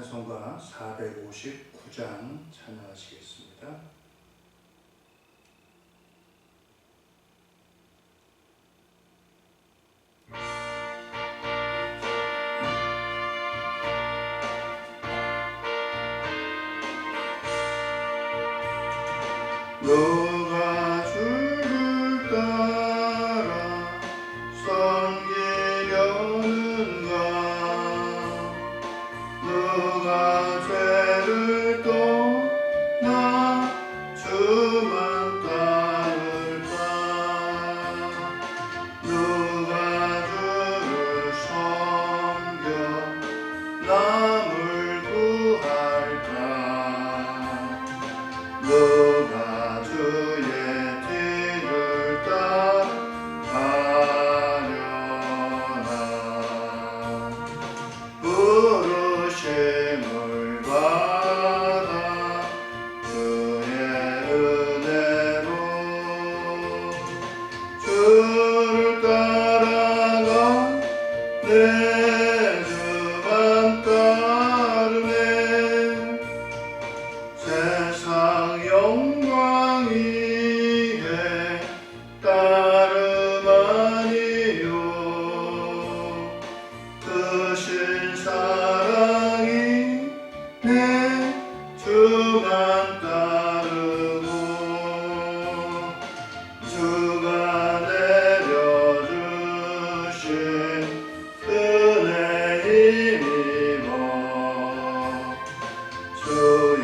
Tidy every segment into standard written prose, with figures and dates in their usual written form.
찬송가 459장 찬양하시겠습니다. 누가 주를 따라 섬기려는가? 누가 죄를 떠나 주만 따를까? 누가 주를 섬겨 남을 구할까? 누가 주의 뒤를 따라가려나? 부르심을 받아 주의 은혜로 주를 따라가 내 주만 따르네. 세상 영광 위에 따름 아니요 크신 사랑이 내 주만 따르고 주가 내려주신 은혜 힘입어 주의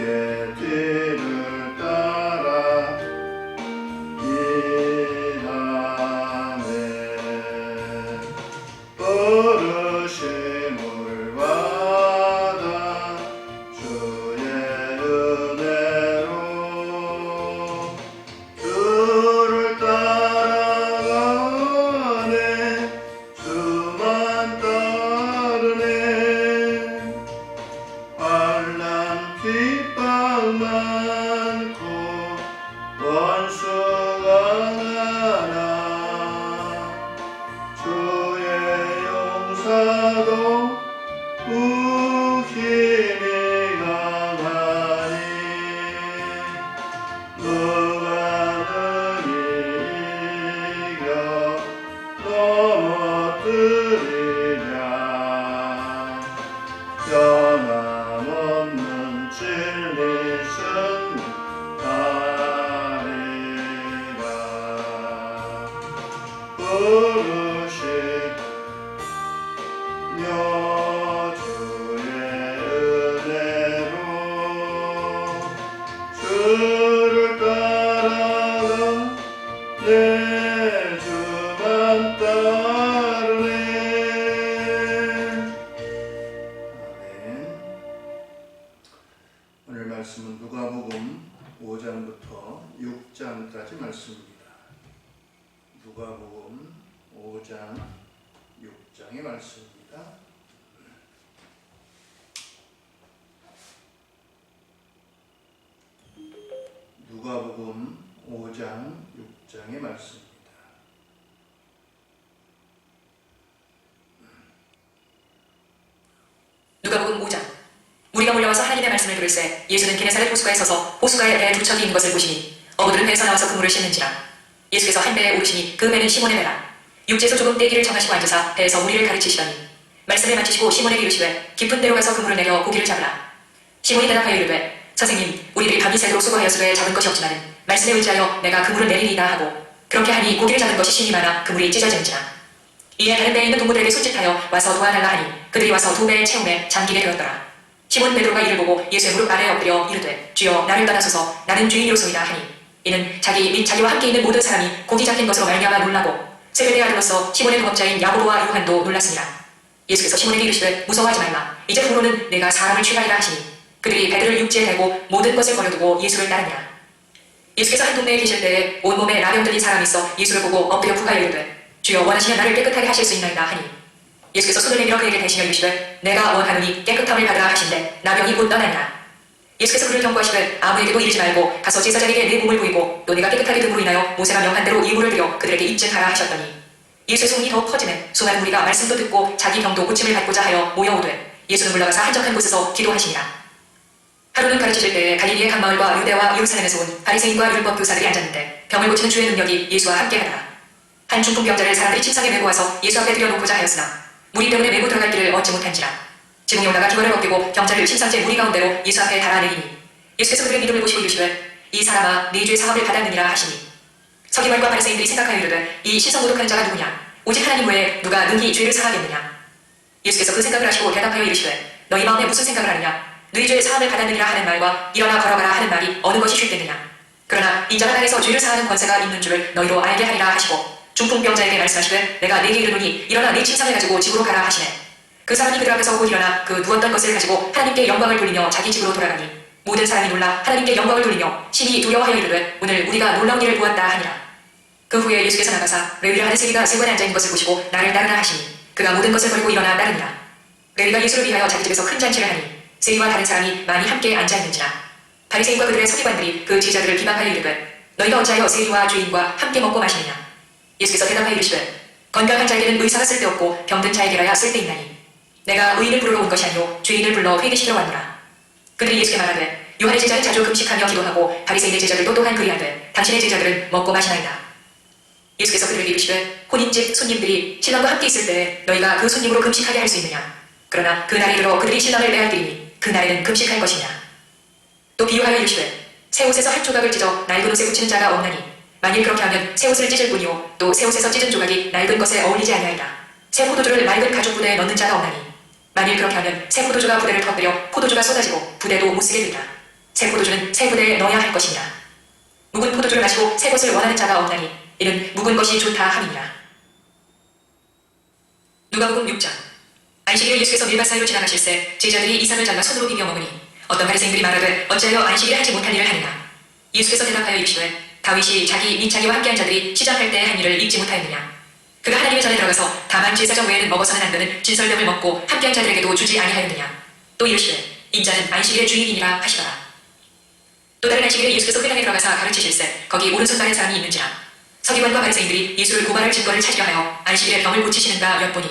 뒤를 따라 일하네. 부르심을 받아 주의 은혜로 주를 따라가네. 주만 따르네. 환난 핍박 많고 원수가 많아 주의 용사도 힘이 강하니 누가 능히 이겨 넘어뜨리랴. 변함없는 진리 승리하리라. 부르시며 주의 은혜로 주를 따라가 내 주만 따르네. 아멘. 오늘 말씀은 누가복음 5장부터 6장까지 말씀입니다. 누가복음 5장 6장의 말씀입니다. 누가복음 5장 6장의 말씀입니다. 누가복음 5장. 무리가 몰려와서 하나님의 말씀을 들을새 예수는 게네사렛 호수가에 서서 호수가에 배에 두 척이 있는 것을 보시니 어부들은 배에서 나와서 그물을 씻는지라. 예수께서 한 배에 오르시니 그 배는 시몬의 배라. 육지에서 조금 떼기를 정하시고 앉으사 배에서 무리를 가르치시더니 말씀을 마치시고 시몬에게 이르시되 깊은 데로 가서 그물을 내려 고기를 잡으라. 시몬이 대답하여 이르되 선생님 우리들이 밤이 새도록 수고하였으되 잡은 것이 없지만은 말씀에 의지하여 내가 그물을 내리리이다 하고 그렇게 하니 고기를 잡은 것이 신이 많아 그물이 찢어지는지라. 이에 다른 배에 있는 동무들에게 손짓하여 와서 도와달라 하니 그들이 와서 두 배의 채움에 잠기게 되었더라. 시몬 베드로가 이를 보고 예수의 무릎 아래에 엎드려 이르되 주여 나를 떠나소서 나는 주인이로소이다 하니 이는 자기 및 자기와 함께 있는 모든 사람이 고기 잡힌 것으로 말미암아 놀라고 세베대의 아들로서 시몬의 동업자인 야고보와 요한도 놀랐습니다. 예수께서 시몬에게 이르시되 무서워하지 말라. 이제 후로는 내가 사람을 취하리라 하시니 그들이 배들을 육지에 대고 모든 것을 버려두고 예수를 따르니라. 예수께서 한 동네에 계실 때에 온몸에 나병 들린 사람이 있어 예수를 보고 엎드려 구하여 이르되 주여 원하시면 나를 깨끗하게 하실 수 있나이다 하니 예수께서 손을 내밀어 그에게 대시며 이르시되 내가 원하노니 깨끗함을 받으라 하신대 나병이 곧 떠나니라. 예수께서 그를 경고하시되 아무에게도 이르지 말고 가서 제사장에게 내 몸을 보이고 또 네가 깨끗하게 됨으로 인하여 모세가 명한 대로 이 물을 들여 그들에게 입증하라 하셨더니 예수의 소문이 더욱 퍼지매 수많은 무리가 말씀도 듣고 자기 병도 고침을 받고자 하여 모여오되 예수는 물러가서 한적한 곳에서 기도하시니라. 하루는 가르치실 때에 갈릴리의 각 마을과 유대와 예루살렘에서 온 바리새인과 율법 교사들이 앉았는데 병을 고치는 주의 능력이 예수와 함께하더라. 한 중풍병자를 사람들이 침상에 메고 와서 예수 앞에 들여놓고자 하였으나 무리 때문에 메고 들어갈 길을 얻지 못한지라. 지붕에 올라가 기관을 벗기고 병자를 침상째 무리 가운데로 예수 앞에 달아내리니 예수께서 그들의 믿음을 보시고 이르시되 이 사람아 네 죄 사함을 받았느니라 하시니 서기관과 바리새인들이 생각하여 이르되 이 신성모독하는 자가 누구냐 오직 하나님 외에 누가 능히 죄를 사하겠느냐. 예수께서 그 생각을 하시고 대답하여 이르시되 너희 마음에 무슨 생각을 하느냐 너희 죄 사함을 받았느니라 하는 말과 일어나 걸어가라 하는 말이 어느 것이 쉽겠느냐. 그러나 인자가 땅에서 죄를 사하는 권세가 있는 줄을 너희로 알게 하리라 하시고 중풍병자에게 말씀하시되 내가 네게 이르노니 일어나 네 침상을 가지고 집으로 가라 하시네. 그 사람이 그들 앞에서 곧 일어나 그 누웠던 것을 가지고 하나님께 영광을 돌리며 자기 집으로 돌아가니 모든 사람이 놀라 하나님께 영광을 돌리며 심히 두려워하여 이르되 오늘 우리가 놀라운 일을 보았다 하니라. 그 후에 예수께서 나가사 레위라 하는 세리가 세관에 앉아있는 것을 보시고 나를 따르라 하시니 그가 모든 것을 버리고 일어나 따르니라. 레위가 예수를 위하여 자기 집에서 큰 잔치를 하니 세리와 다른 사람이 많이 함께 앉아있는지라. 바리새인과 그들의 서기관들이 그 제자들을 비방하여 이르되 너희가 어찌하여 세리와 죄인과 함께 먹고 마시느냐. 예수께서 대답하여 이르시되 건강한 자에게는 의사가 쓸데없고 병든 자에게라야 쓸데있나니 내가 의인을 부르러 온 것이 아니요 죄인을 불러 회개시키러 왔노라. 그들이 예수께 말하되 요한의 제자는 자주 금식하며 기도하고 바리새인의 제자들도 또한 그리하되 당신의 제자들은 먹고 마시나이다. 예수께서 그들에게 이르시되 혼인집 손님들이 신랑과 함께 있을 때에 너희가 그 손님으로 금식하게 할 수 있느냐. 그러나 그 날에 이르러 그들이 신랑을 매할들이니 그 날에는 금식할 것이냐. 또 비유하여 이르시되 새 옷에서 한 조각을 찢어 낡은 옷에 붙이는 자가 없나니 만일 그렇게 하면 새 옷을 찢을 뿐이요 또 새 옷에서 찢은 조각이 낡은 것에 어울리지 아니하리라. 새 포도주를 낡은 가죽 부대에 넣는 자가 없나니 만일 그렇게 하면 새 포도주가 부대를 터뜨려 포도주가 쏟아지고 부대도 못 쓰게 되리라. 새 포도주는 새 부대에 넣어야 할 것이니라. 묵은 포도주를 마시고 새 것을 원하는 자가 없나니 이는 묵은 것이 좋다 함이니라. 누가복음 6장. 안식일에 예수께서 밀밭 사이로 지나가실새 제자들이 이삭을 잘라 손으로 비벼 먹으니 어떤 바리새인들이 말하되 어찌하여 안식일에 하지 못한 일을 하느냐. 예수께서 대답하여 이르시되 다윗이 자기 및 자기와 함께한 자들이 시작할 때 한 일을 잊지 못하였느냐. 그가 하나님의 전에 들어가서 다만 제사장 외에는 먹어서는 안 되는 진설병을 먹고 함께한 자들에게도 주지 아니하였느냐. 또 이르시되 인자는 안식일의 주인이니라 하시더라. 또 다른 안식일에 예수께서 회당에 들어가사 가르치실새 거기 오른손발에 사람이 있는지라. 서기관과 바리새인들이 예수를 고발할 증거를 찾으려 하여 안식일에 병을 고치시는가 엿보니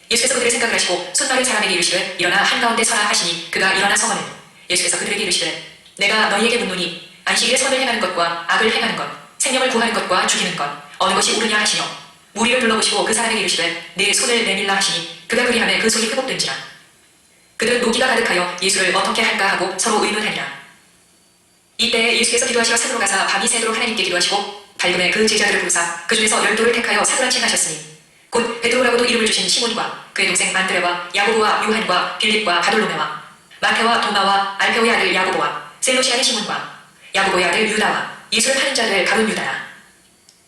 예수께서 그들의 생각을 하시고 손발의 사람에게 이르시되 일어나 한가운데 서라 하시니 그가 일어나 서거늘 예수께서 그들에게 이르시되 내가 너희에게 묻노니 안식일에 선을 행하는 것과 악을 행하는 것 생명을 구하는 것과 죽이는 것 어느 것이 옳으냐 하시며 무리를 불러보시고 그 사람에게 이르시되 내 손을 내밀라 하시니 그가 그리하매 그 손이 회복된지라. 그들은 노기가 가득하여 예수를 어떻게 할까 하고 서로 의논하니라. 이때 예수께서 기도하시러 산으로 가사 밤이 새도록 하나님께 기도하시고 발군에 그 제자들을 부르사 그 중에서 12를 택하여 사도라칭 하셨으니 곧 베드로라고도 이름을 주신 시몬과 그의 동생 안드레와 야고보와 요한과 빌립과 바돌로메와 마테와 도마와 알페오의 아들 야고보와 셀로시 아들 시몬과 야고보의 아들 유다와 예수를 파는 자들 가룟 유다라.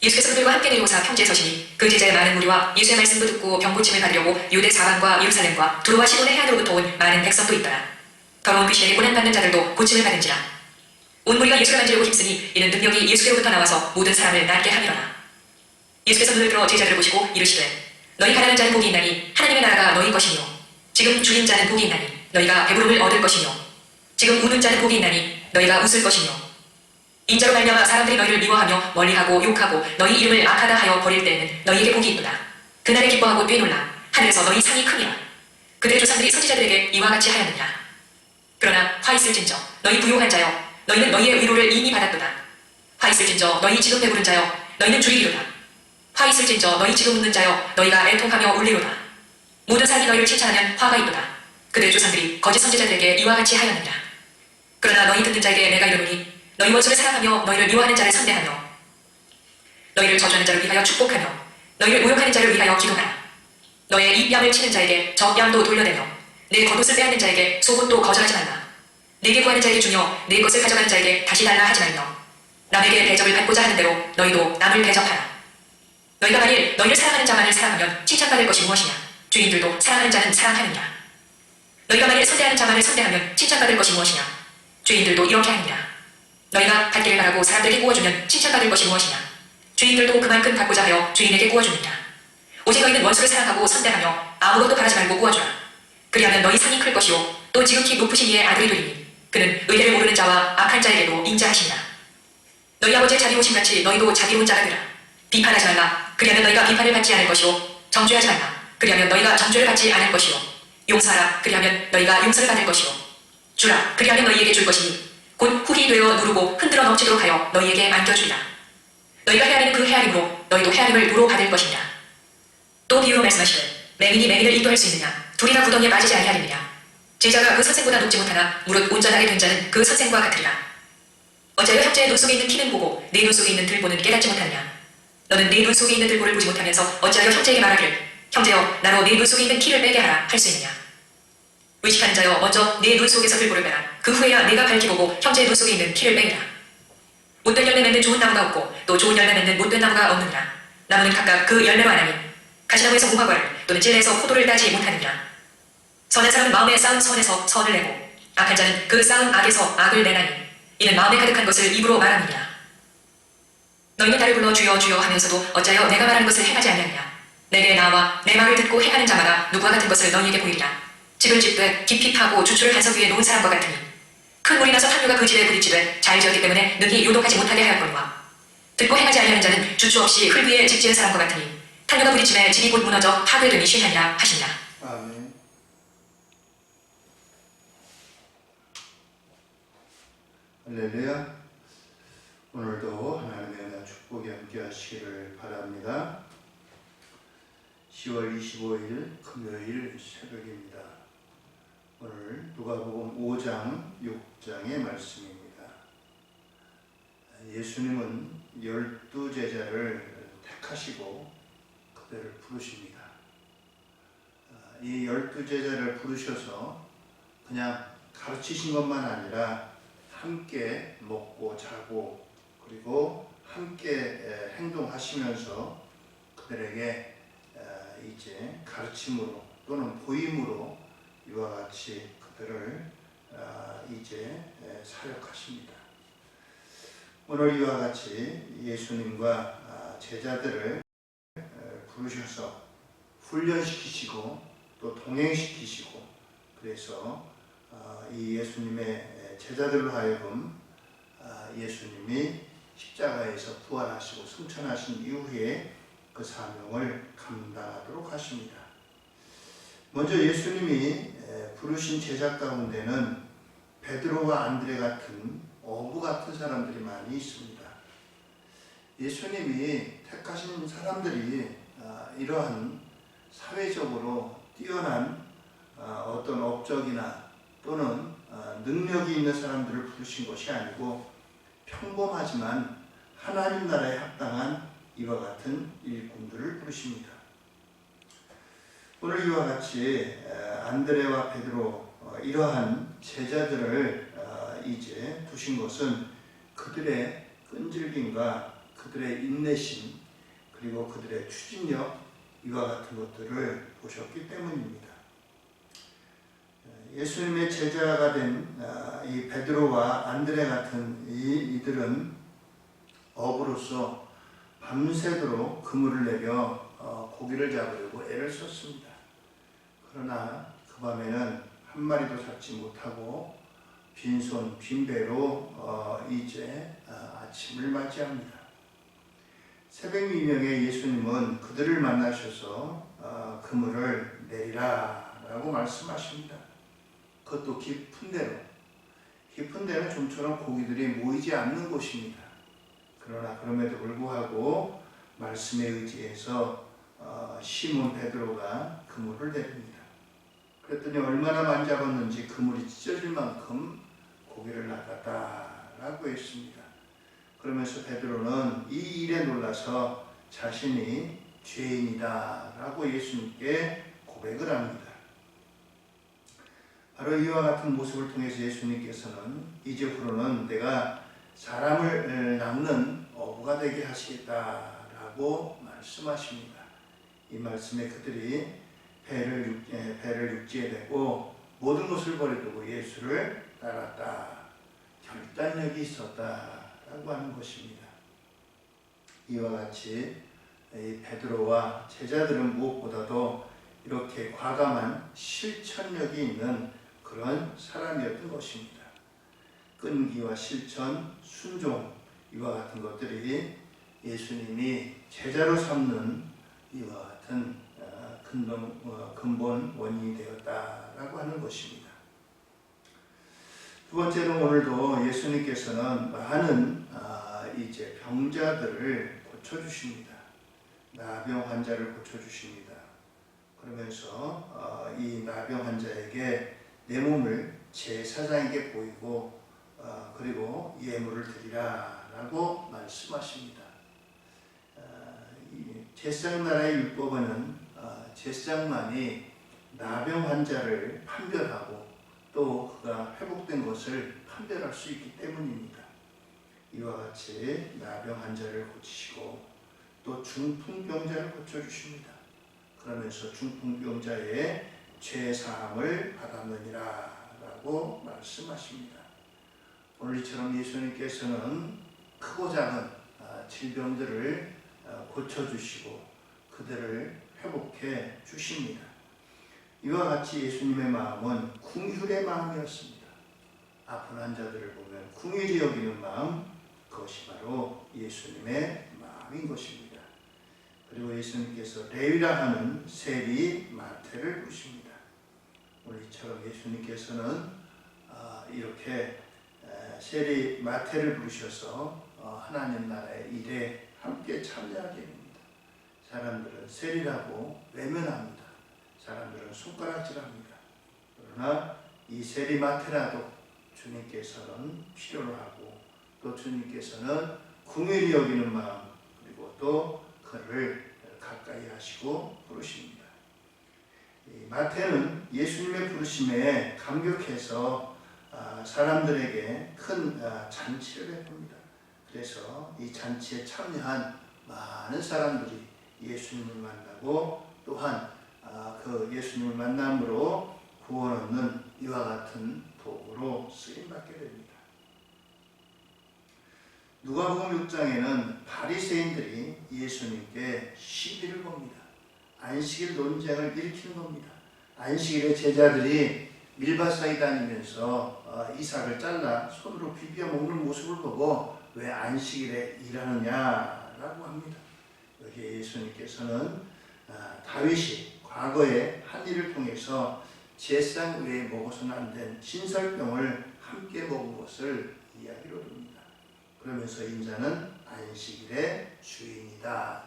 예수께서 그들과 함께 내려오사 평지에 서시니 그 제자의 많은 무리와 예수의 말씀도 듣고 병고침을 받으려고 유대 사방과 예루살렘과 두로와 시돈의 해안으로부터 온 많은 백성도 있더라. 더러운 귀신에게 고난받는 자들도 고침을 받은지라. 온 무리가 예수를 만지려고 힘쓰니 이는 능력이 예수께로부터 나와서 모든 사람을 낫게 하리라. 예수께서 눈을 들어 제자들을 보시고 이르시되 너희 가난한 자는 복이 있나니 하나님의 나라가 너희 것이며 지금 죽인 자는 복이 있나니 너희가 배부름을 얻을 것이며 지금 우는 자는 복이 있나니 너희가 웃을 것이며 인자로 말미암아 사람들이 너희를 미워하며 멀리하고 욕하고 너희 이름을 악하다 하여 버릴 때에는 너희에게 복이 있도다. 그날에 기뻐하고 뛰놀라 하늘에서 너희 상이 크니라. 그들의 조상들이 선지자들에게 이와 같이 하였느니라. 그러나 화 있을진저 너희 부요한 자여 너희는 너희의 위로를 이미 받았도다. 화 있을진저 너희 지금 배부른 자여 너희는 줄이리로다. 화 있을진저 너희 지금 웃는 자여 너희가 애통하며 울리로다. 모든 사람이 너희를 칭찬하면 화가 있도다. 그들의 조상들이 거짓 선지자들에게 이와 같이 하였느니라. 그러나 너희 듣는 자에게 내가 이르노니 너희 원수를 사랑하며 너희를 미워하는 자를 선대하며 너희를 저주하는 자를 위하여 축복하며 너희를 모욕하는 자를 위하여 기도하라. 너의 입양을 치는 자에게 적양도 돌려내며 내 겉옷을 빼앗는 자에게 속옷도 거절하지 말라. 내게 구하는 자에게 주며 내 것을 가져가는 자에게 다시 달라 하지 말며 남에게 대접을 받고자 하는 대로 너희도 남을 대접하라. 너희가 만일 너희를 사랑하는 자만을 사랑하면 칭찬받을 것이 무엇이냐. 주인들도 사랑하는 자는 사랑하느니라. 너희가 만일 선대하는 자만을 선대하면 칭찬받을 것이 무엇이냐. 주인들도 이렇게 하느니라. 너희가 받기를 바라고 사람들에게 구워주면 칭찬받을 것이 무엇이냐. 주인들도 그만큼 받고자 하여 주인에게 구워줍니다. 오직 너희는 원수를 사랑하고 선대하며 아무것도 바라지 말고 구워주라. 그리하면 너희 상이 클 것이요 또 지극히 높으신 이의 아들이 되리니 그는 의례를 모르는 자와 악한 자에게도 인자하시니라. 너희 아버지의 자비로우심같이 너희도 자비로운 자가 되라. 비판하지 말라. 그리하면 너희가 비판을 받지 않을 것이요 정죄하지 말라. 그리하면 너희가 정죄를 받지 않을 것이요 용서하라. 그리하면 너희가 용서를 받을 것이요. 주라. 그리하면 너희에게 줄 것이니 곧 훅이 되어 누르고 흔들어 넘치도록 하여 너희에게 안겨주리라. 너희가 헤아리는 그 헤아림으로 너희도 헤아림을 도로 받을 것이니라. 또 비유로 말씀하시되 맹인이 맹인을 인도할 수 있느냐. 둘이나 구덩이에 빠지지 아니하리느냐. 제자가 그 선생보다 높지 못하나 무릇 온전하게 된 자는 그 선생과 같으리라. 어찌하여 형제의 눈 속에 있는 키는 보고 내 눈 속에 있는 들보는 깨닫지 못하느냐. 너는 내 눈 속에 있는 들보를 보지 못하면서 어찌하여 형제에게 말하기를 형제여 나로 내 눈 속에 있는 키를 빼게 하라 할 수 있느냐. 의식하는 자여 먼저 내 눈 속에서 들보를 빼라. 그 후에야 내가 밝히 보고 형제의 눈 속에 있는 키를 빼니라. 못된 열매 맺는 좋은 나무가 없고 또 좋은 열매 맺는 못된 나무가 없느니라. 나무는 각각 그 열매로 아나니 가시나무에서 무화과를 또는 찔레에서 포도를 따지 못하느니라. 선한 사람은 마음에 쌓은 선에서 선을 내고 악한 자는 그 쌓은 악에서 악을 내나니 이는 마음에 가득한 것을 입으로 말함이니라. 너희는 나를 불러 주여 주여 하면서도 어찌하여 내가 말하는 것을 행하지 아니하느냐. 내게 나와 내 말을 듣고 행하는 자마다 누구와 같은 것을 너희에게 보이리라. 집을 짓되 깊이 파고 주추를 한석 위에 놓은 사람과 같으니 큰 물이 나서 탐유가 그 집에 부딪히되 잘 지었기 때문에 능히 요동하지 못하게 하였거니와 듣고 행하지 아니하는 자는 주추 없이 흙 위에 집 지은 사람과 같으니 탐유가 부딪힘에 집이 곧 무너져 파괴되니 쉬하니라 하시니라. 아멘. 할렐루야. 오늘도 하나님의 은혜와 축복이 함께 하시기를 바랍니다. 10월 25일 금요일 새벽입니다. 오늘 누가복음 5장 6장의 말씀입니다. 예수님은 12제자를 택하시고 그들을 부르십니다. 이 12제자를 부르셔서 그냥 가르치신 것만 아니라 함께 먹고 자고 그리고 함께 행동하시면서 그들에게 이제 가르침으로 또는 보임으로 이와 같이 그들을 이제 사역하십니다. 오늘 이와 같이 예수님과 제자들을 부르셔서 훈련시키시고 또 동행시키시고 그래서 이 예수님의 제자들로 하여금 예수님이 십자가에서 부활하시고 승천하신 이후에 그 사명을 감당하도록 하십니다. 먼저 예수님이 부르신 제자 가운데는 베드로와 안드레 같은 어부 같은 사람들이 많이 있습니다. 예수님이 택하신 사람들이 이러한 사회적으로 뛰어난 어떤 업적이나 또는 능력이 있는 사람들을 부르신 것이 아니고 평범하지만 하나님 나라에 합당한 이와 같은 일꾼들을 부르십니다. 오늘 이와 같이 안드레와 베드로 이러한 제자들을 이제 두신 것은 그들의 끈질김과 그들의 인내심 그리고 그들의 추진력 이와 같은 것들을 보셨기 때문입니다. 예수님의 제자가 된 이 베드로와 안드레 같은 이들은 어부로서 밤새도록 그물을 내려 고기를 잡으려고 애를 썼습니다. 그러나 그 밤에는 한 마리도 잡지 못하고 빈손 빈배로 이제 아침을 맞이합니다. 새벽 미명에 예수님은 그들을 만나셔서 그물을 내리라 라고 말씀하십니다. 그것도 깊은 데는 좀처럼 고기들이 모이지 않는 곳입니다. 그러나 그럼에도 불구하고 말씀에 의지해서 시몬 베드로가 그물을 내립니다. 그랬더니 얼마나 많이 잡았는지 그물이 찢어질 만큼 고기를 낚았다라고 했습니다. 그러면서 베드로는 이 일에 놀라서 자신이 죄인이다라고 예수님께 고백을 합니다. 바로 이와 같은 모습을 통해서 예수님께서는 이제부로는 내가 사람을 낚는 어부가 되게 하시겠다라고 말씀하십니다. 이 말씀에 그들이 배를 육지에 대고 모든 것을 버려두고 예수를 따랐다. 결단력이 있었다라고 하는 것입니다. 이와 같이 이 베드로와 제자들은 무엇보다도 이렇게 과감한 실천력이 있는 그런 사람이었던 것입니다. 끈기와 실천, 순종 이와 같은 것들이 예수님이 제자로 삼는 이와 같은 근본 원인이 되었다라고 하는 것입니다. 두 번째로 오늘도 예수님께서는 많은 이제 병자들을 고쳐주십니다. 나병 환자를 고쳐주십니다. 그러면서 이 나병 환자에게 내 몸을 제사장에게 보이고 그리고 예물을 드리라 라고 말씀하십니다. 제사장 나라의 율법은 제사장만이 나병 환자를 판별하고 또 그가 회복된 것을 판별할 수 있기 때문입니다. 이와 같이 나병 환자를 고치시고 또 중풍병자를 고쳐주십니다. 그러면서 중풍병자의 죄사함을 받았느니라 라고 말씀하십니다. 오늘처럼 예수님께서는 크고 작은 질병들을 고쳐주시고 그들을 회복해 주십니다. 이와 같이 예수님의 마음은 긍휼의 마음이었습니다. 아픈 환자들을 보면 긍휼히 여기는 마음, 그것이 바로 예수님의 마음인 것입니다. 그리고 예수님께서 레위라 하는 세리 마태를 부르십니다. 오늘처럼 예수님께서는 이렇게 세리 마태를 부르셔서 하나님 나라의 일에 함께 참여하게 됩니다. 사람들은 세리라고 외면합니다. 사람들은 손가락질합니다. 그러나 이 세리 마태라도 주님께서는 필요로 하고 또 주님께서는 긍휼히 여기는 마음 그리고 또 그를 가까이 하시고 부르십니다. 이 마태는 예수님의 부르심에 감격해서 사람들에게 큰 잔치를 베풉니다. 그래서 이 잔치에 참여한 많은 사람들이 예수님을 만나고 또한 그 예수님을 만남으로 구원 얻는 이와 같은 도구로 쓰임받게 됩니다. 누가복음 6장에는 바리새인들이 예수님께 시비를 겁니다. 안식일 논쟁을 일으키는 겁니다. 안식일에 제자들이 밀밭사이 다니면서 이삭을 잘라 손으로 비벼 먹는 모습을 보고 왜 안식일에 일하느냐라고 합니다. 여기에 예수님께서는 다윗이 과거에 한 일을 통해서 제사장 외에 먹어서는 안 된 신설병을 함께 먹은 것을 이야기로 듭니다. 그러면서 인자는 안식일의 주인이다.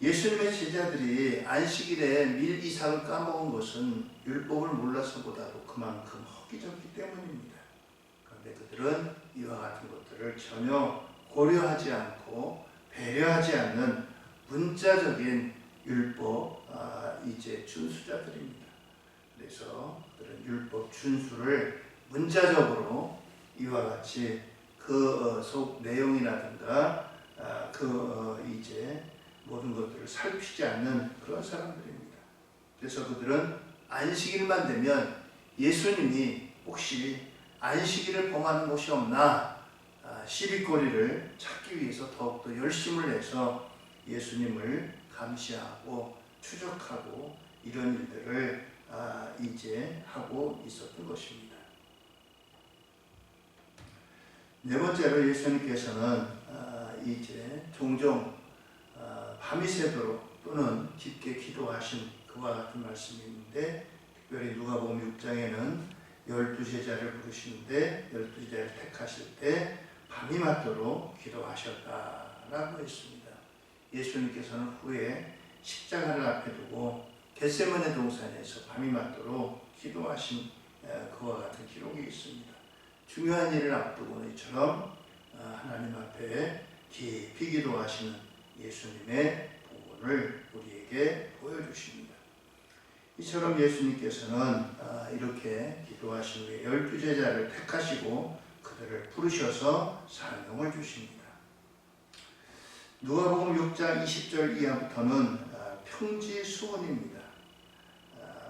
예수님의 제자들이 안식일에 밀 이삭을 까먹은 것은 율법을 몰라서보다도 그만큼 허기졌기 때문입니다. 그런데 그들은 이와 같은 것들을 전혀 고려하지 않고 배려하지 않는 문자적인 율법 이제 준수자들입니다. 그래서 그들은 율법 준수를 문자적으로 이와 같이 그 속 내용이라든가 이제 모든 것들을 살피지 않는 그런 사람들입니다. 그래서 그들은 안식일만 되면 예수님이 혹시 안식일을 범하는 곳이 없나 시비거리를 찾기 위해서 더욱더 열심을 내서 예수님을 감시하고 추적하고 이런 일들을 이제 하고 있었던 것입니다. 네 번째로 예수님께서는 이제 종종 밤이 새도록 또는 깊게 기도하신 그와 같은 말씀이 있는데 특별히 누가복음 6장에는 12제자를 부르시는데 12제자를 택하실 때 밤이 맞도록 기도하셨다라고 했습니다. 예수님께서는 후에 십자가를 앞에 두고 겟세마네 동산에서 밤이 맞도록 기도하신 그와 같은 기록이 있습니다. 중요한 일을 앞두고는 이처럼 하나님 앞에 깊이 기도하시는 예수님의 복음을 우리에게 보여주십니다. 이처럼 예수님께서는 이렇게 기도하신 후에 12제자를 택하시고 그들을 부르셔서 사명을 주십니다. 누가복음 6장 20절 이하부터는 평지수원입니다.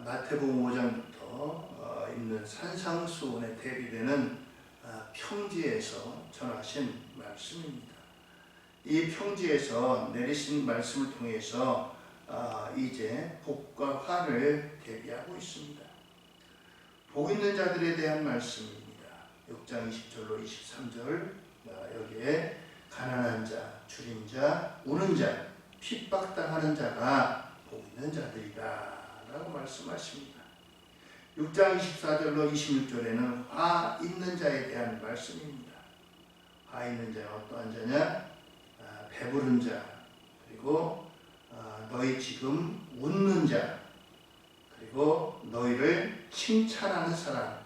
마태복음 5장부터 있는 산상수원에 대비되는 평지에서 전하신 말씀입니다. 이 평지에서 내리신 말씀을 통해서 이제 복과 화를 대비하고 있습니다. 복 있는 자들에 대한 말씀입니다. 6장 20절로 23절 여기에 가난한 자, 줄인 자, 우는 자, 핍박당하는 자가 복 있는 자들이다 라고 말씀하십니다. 6장 24절로 26절에는 화 있는 자에 대한 말씀입니다. 화 있는 자는 어떠한 자냐? 배부른 자, 그리고 너희 지금 웃는 자, 그리고 너희를 칭찬하는 사람.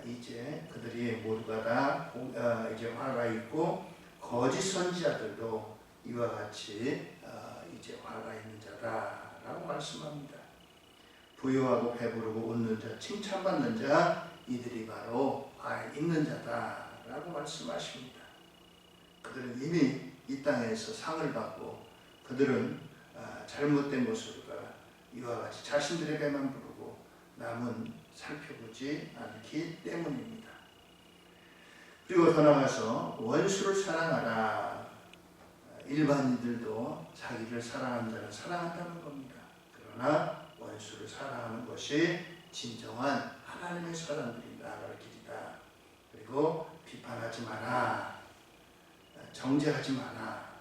이제 그들이 모두가 다 이제 화가 있고, 거짓 선지자들도 이와 같이 이제 화가 있는 자다라고 말씀합니다. 부유하고 배부르고 웃는 자, 칭찬받는 자, 이들이 바로 화 있는 자다라고 말씀하십니다. 그들은 이미 이 땅에서 상을 받고, 그들은 잘못된 모습과 이와 같이 자신들의 배만 부르고 남은 살펴보지 않기 때문입니다. 그리고 더 나아가서 원수를 사랑하라. 일반인들도 자기를 사랑하는 자는 사랑한다는 겁니다. 그러나 원수를 사랑하는 것이 진정한 하나님의 사람들이 나아갈 길이다. 그리고 비판하지 마라. 정죄하지 마라.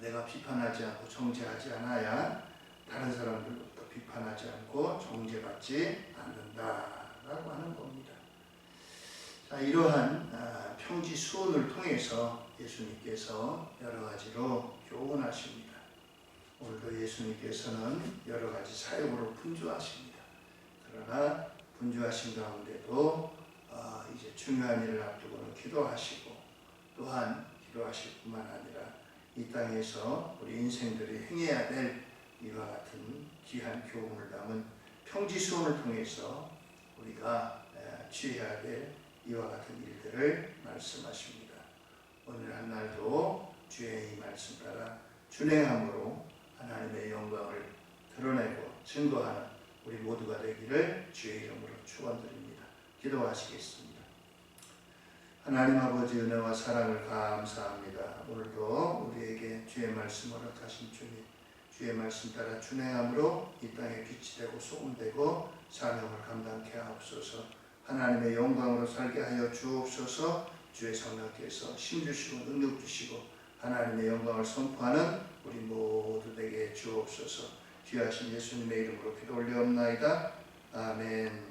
내가 비판하지 않고 정죄하지 않아야 다른 사람들부터 비판하지 않고 정죄받지 않는다라고 하는 겁니다. 자, 이러한 평지 수훈을 통해서 예수님께서 여러 가지로 교훈하십니다. 오늘도 예수님께서는 여러 가지 사역으로 분주하십니다. 그러나 분주하신 가운데도 이제 중요한 일을 앞두고는 기도하시고, 또한 기도하실 뿐만 아니라 이 땅에서 우리 인생들이 행해야 될 이와 같은 귀한 교훈을 담은 평지수훈을 통해서 우리가 취해야 될 이와 같은 일들을 말씀하십니다. 오늘 한 날도 주의 이 말씀 따라 준행함으로 하나님의 영광을 드러내고 증거하는 우리 모두가 되기를 주의 이름으로 축원드립니다. 기도하시겠습니다. 하나님 아버지, 은혜와 사랑을 감사합니다. 오늘도 우리에게 주의 말씀을 허락하신 주님, 주의 말씀 따라 준행함으로 이 땅에 빛이 되고 소금 되고 사명을 감당케 하옵소서. 하나님의 영광으로 살게 하여 주옵소서. 주의 성령께서 힘 주시고 능력 주시고 하나님의 영광을 선포하는 우리 모두 되게 주옵소서. 귀하신 예수님의 이름으로 기도 올리옵나이다. 아멘.